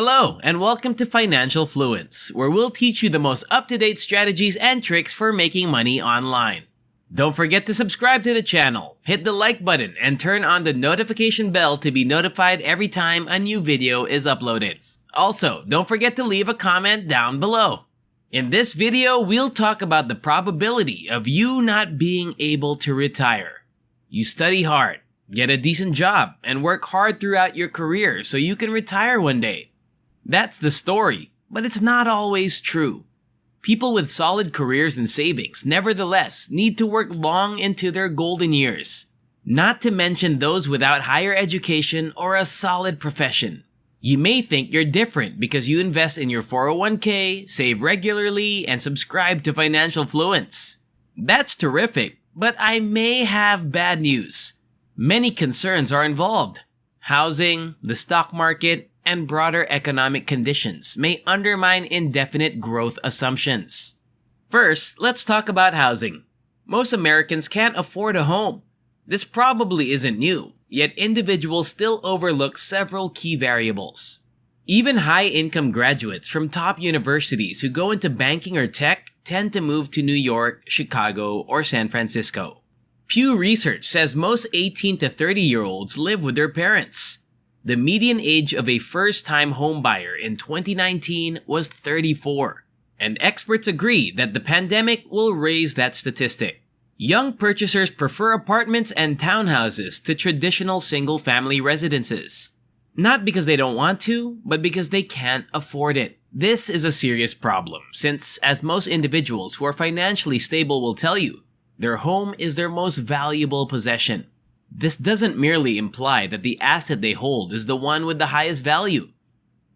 Hello, and welcome to Financial Fluence, where we'll teach you the most up-to-date strategies and tricks for making money online. Don't forget to subscribe to the channel, hit the like button, and turn on the notification bell to be notified every time a new video is uploaded. Also, don't forget to leave a comment down below. In this video, we'll talk about the probability of you not being able to retire. You study hard, get a decent job, and work hard throughout your career so you can retire one day. That's the story, but it's not always true. People with solid careers and savings, nevertheless, need to work long into their golden years. Not to mention those without higher education or a solid profession. You may think you're different because you invest in your 401k, save regularly, and subscribe to Financial Fluence. That's terrific, but I may have bad news. Many concerns are involved. Housing, the stock market, and broader economic conditions may undermine indefinite growth assumptions. First, let's talk about housing. Most Americans can't afford a home. This probably isn't new, yet individuals still overlook several key variables. Even high-income graduates from top universities who go into banking or tech tend to move to New York, Chicago, or San Francisco. Pew Research says most 18 to 30-year-olds live with their parents. The median age of a first-time homebuyer in 2019 was 34, and experts agree that the pandemic will raise that statistic. Young purchasers prefer apartments and townhouses to traditional single-family residences. Not because they don't want to, but because they can't afford it. This is a serious problem, since, as most individuals who are financially stable will tell you, their home is their most valuable possession. This doesn't merely imply that the asset they hold is the one with the highest value.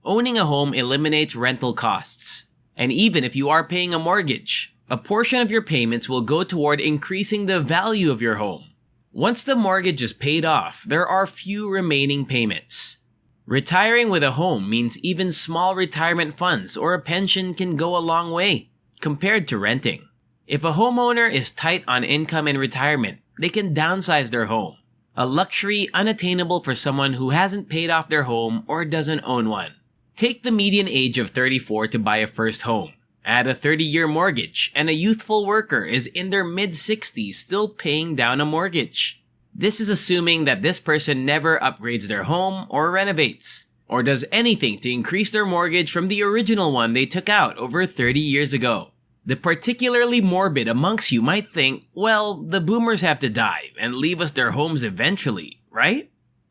Owning a home eliminates rental costs. And even if you are paying a mortgage, a portion of your payments will go toward increasing the value of your home. Once the mortgage is paid off, there are few remaining payments. Retiring with a home means even small retirement funds or a pension can go a long way, compared to renting. If a homeowner is tight on income in retirement, they can downsize their home. A luxury unattainable for someone who hasn't paid off their home or doesn't own one. Take the median age of 34 to buy a first home. Add a 30-year mortgage, and a youthful worker is in their mid-60s still paying down a mortgage. This is assuming that this person never upgrades their home or renovates, or does anything to increase their mortgage from the original one they took out over 30 years ago. The particularly morbid amongst you might think, well, the boomers have to die and leave us their homes eventually, right?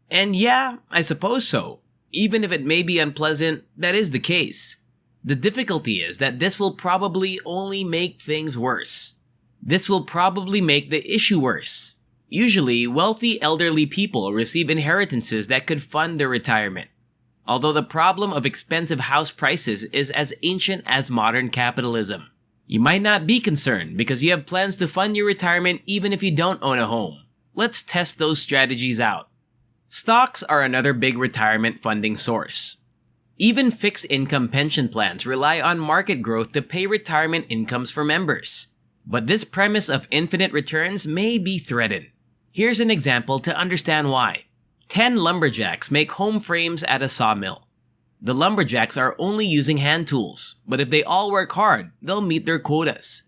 And yeah, I suppose so. Even if it may be unpleasant, that is the case. The difficulty is that this will probably only make things worse. This will probably make the issue worse. Usually, wealthy elderly people receive inheritances that could fund their retirement. Although the problem of expensive house prices is as ancient as modern capitalism. You might not be concerned because you have plans to fund your retirement even if you don't own a home. Let's test those strategies out. Stocks are another big retirement funding source. Even fixed income pension plans rely on market growth to pay retirement incomes for members. But this premise of infinite returns may be threatened. Here's an example to understand why. 10 lumberjacks make home frames at a sawmill. The lumberjacks are only using hand tools, but if they all work hard, they'll meet their quotas.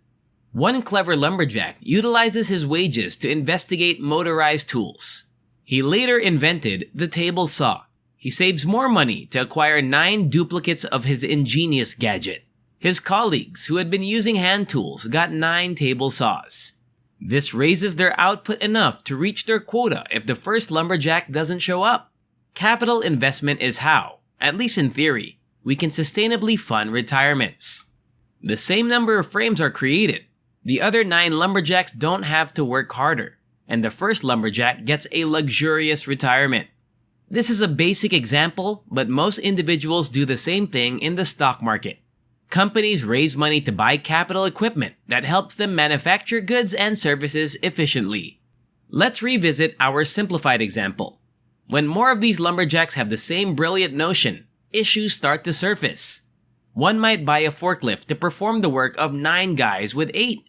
One clever lumberjack utilizes his wages to investigate motorized tools. He later invented the table saw. He saves more money to acquire 9 duplicates of his ingenious gadget. His colleagues who had been using hand tools got 9 table saws. This raises their output enough to reach their quota if the first lumberjack doesn't show up. Capital investment is how, at least in theory, we can sustainably fund retirements. The same number of frames are created. The other 9 lumberjacks don't have to work harder, and the first lumberjack gets a luxurious retirement. This is a basic example, but most individuals do the same thing in the stock market. Companies raise money to buy capital equipment that helps them manufacture goods and services efficiently. Let's revisit our simplified example. When more of these lumberjacks have the same brilliant notion, issues start to surface. One might buy a forklift to perform the work of 9 guys with 8,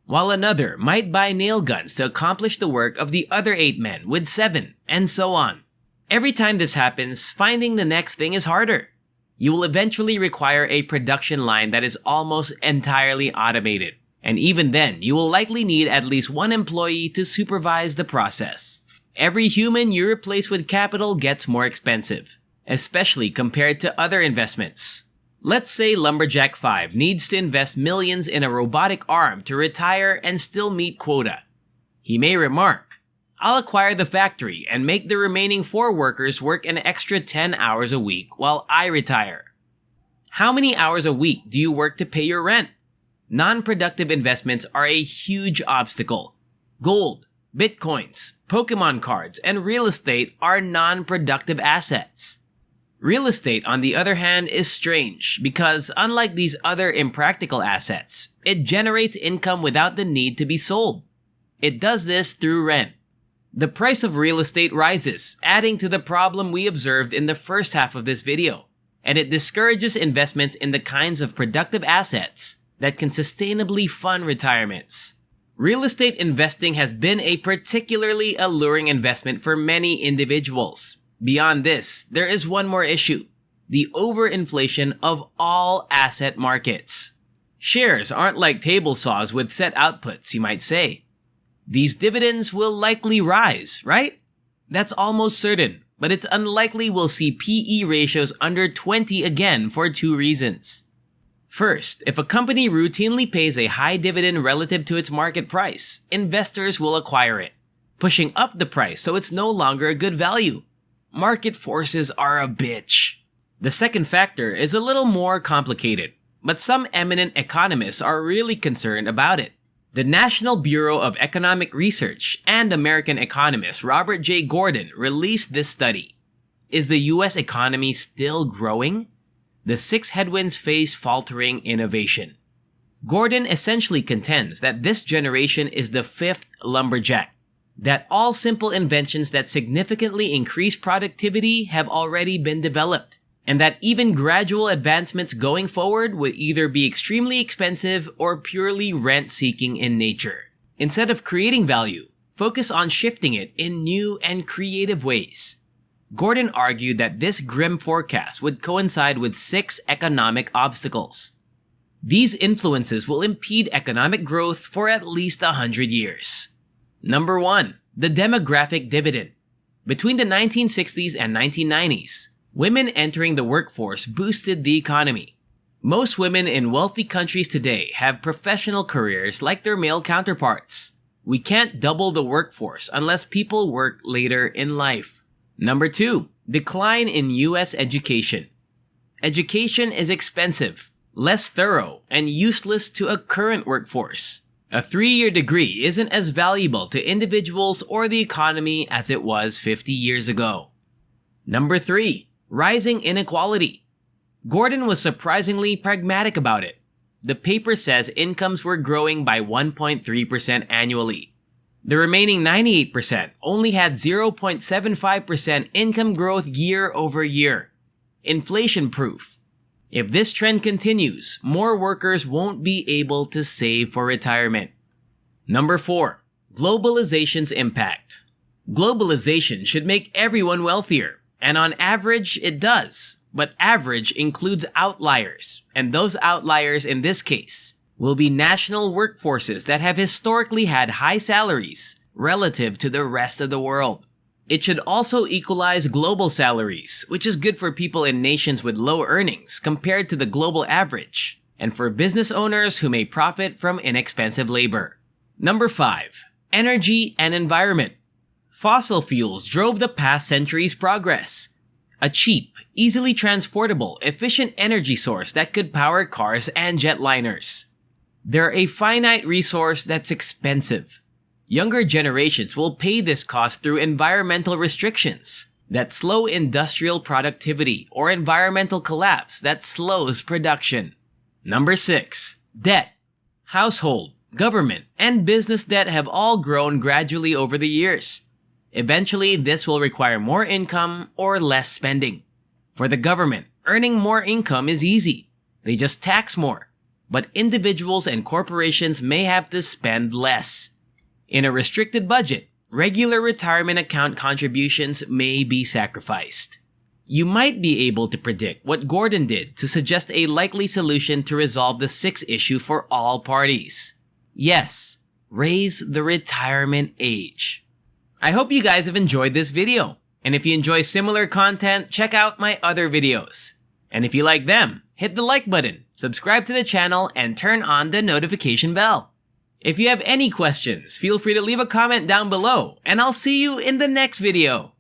while another might buy nail guns to accomplish the work of the other 8 men with 7, and so on. Every time this happens, finding the next thing is harder. You will eventually require a production line that is almost entirely automated. And even then, you will likely need at least one employee to supervise the process. Every human you replace with capital gets more expensive, especially compared to other investments. Let's say Lumberjack 5 needs to invest millions in a robotic arm to retire and still meet quota. He may remark, "I'll acquire the factory and make the remaining 4 workers work an extra 10 hours a week while I retire." How many hours a week do you work to pay your rent? Non-productive investments are a huge obstacle. Gold, bitcoins, Pokemon cards, and real estate are non-productive assets. Real estate, on the other hand, is strange because unlike these other impractical assets, it generates income without the need to be sold. It does this through rent. The price of real estate rises, adding to the problem we observed in the first half of this video, and it discourages investments in the kinds of productive assets that can sustainably fund retirements. Real estate investing has been a particularly alluring investment for many individuals. Beyond this, there is one more issue: the overinflation of all asset markets. Shares aren't like table saws with set outputs, you might say. These dividends will likely rise, right? That's almost certain, but it's unlikely we'll see PE ratios under 20 again for 2 reasons. First, if a company routinely pays a high dividend relative to its market price, investors will acquire it, pushing up the price so it's no longer a good value. Market forces are a bitch. The second factor is a little more complicated, but some eminent economists are really concerned about it. The National Bureau of Economic Research and American economist Robert J. Gordon released this study. Is the US economy still growing? The 6 headwinds face faltering innovation. Gordon essentially contends that this generation is the 5th lumberjack, that all simple inventions that significantly increase productivity have already been developed, and that even gradual advancements going forward would either be extremely expensive or purely rent-seeking in nature. Instead of creating value, focus on shifting it in new and creative ways. Gordon argued that this grim forecast would coincide with 6 economic obstacles. These influences will impede economic growth for at least 100 years. Number 1. The demographic dividend. Between the 1960s and 1990s, women entering the workforce boosted the economy. Most women in wealthy countries today have professional careers like their male counterparts. We can't double the workforce unless people work later in life. Number 2. Decline in US education. Education is expensive, less thorough, and useless to a current workforce. A 3-year degree isn't as valuable to individuals or the economy as it was 50 years ago. Number 3. Rising inequality. Gordon was surprisingly pragmatic about it. The paper says incomes were growing by 1.3% annually. The remaining 98% only had 0.75% income growth year over year. Inflation proof. If this trend continues, more workers won't be able to save for retirement. Number 4. Globalization's impact. Globalization should make everyone wealthier, and on average it does. But average includes outliers, and those outliers in this case will be national workforces that have historically had high salaries relative to the rest of the world. It should also equalize global salaries, which is good for people in nations with low earnings compared to the global average, and for business owners who may profit from inexpensive labor. Number 5. Energy and environment. Fossil fuels drove the past century's progress. A cheap, easily transportable, efficient energy source that could power cars and jetliners. They're a finite resource that's expensive. Younger generations will pay this cost through environmental restrictions that slow industrial productivity or environmental collapse that slows production. Number 6. Debt. Household, government, and business debt have all grown gradually over the years. Eventually, this will require more income or less spending. For the government, earning more income is easy. They just tax more. But individuals and corporations may have to spend less. In a restricted budget, regular retirement account contributions may be sacrificed. You might be able to predict what Gordon did to suggest a likely solution to resolve the sixth issue for all parties. Yes, raise the retirement age. I hope you guys have enjoyed this video. And if you enjoy similar content, check out my other videos. And if you like them, hit the like button, subscribe to the channel, and turn on the notification bell. If you have any questions, feel free to leave a comment down below, and I'll see you in the next video.